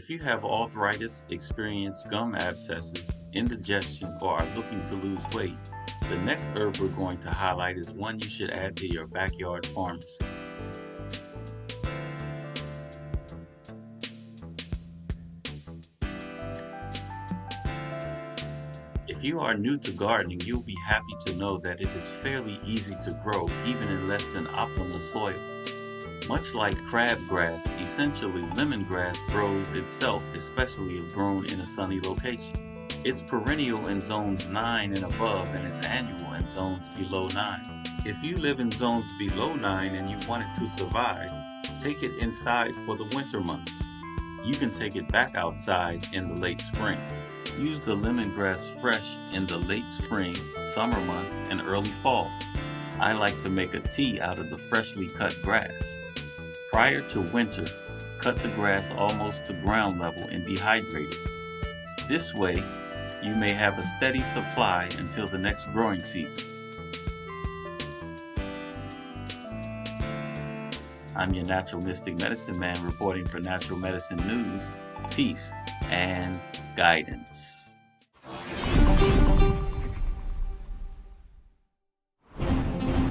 If you have arthritis, experience gum abscesses, indigestion, or are looking to lose weight, the next herb we're going to highlight is one you should add to your backyard pharmacy. If you are new to gardening, you'll be happy to know that it is fairly easy to grow even in less than optimal soil. Much like crabgrass, essentially lemongrass grows itself, especially if grown in a sunny location. It's perennial in zones 9 and above, and it's annual in zones below 9. If you live in zones below 9 and you want it to survive, take it inside for the winter months. You can take it back outside in the late spring. Use the lemongrass fresh in the late spring, summer months, and early fall. I like to make a tea out of the freshly cut grass. Prior to winter, cut the grass almost to ground level and dehydrate it. This way, you may have a steady supply until the next growing season. I'm your Natural Mystic Medicine Man reporting for Natural Medicine News. Peace and guidance.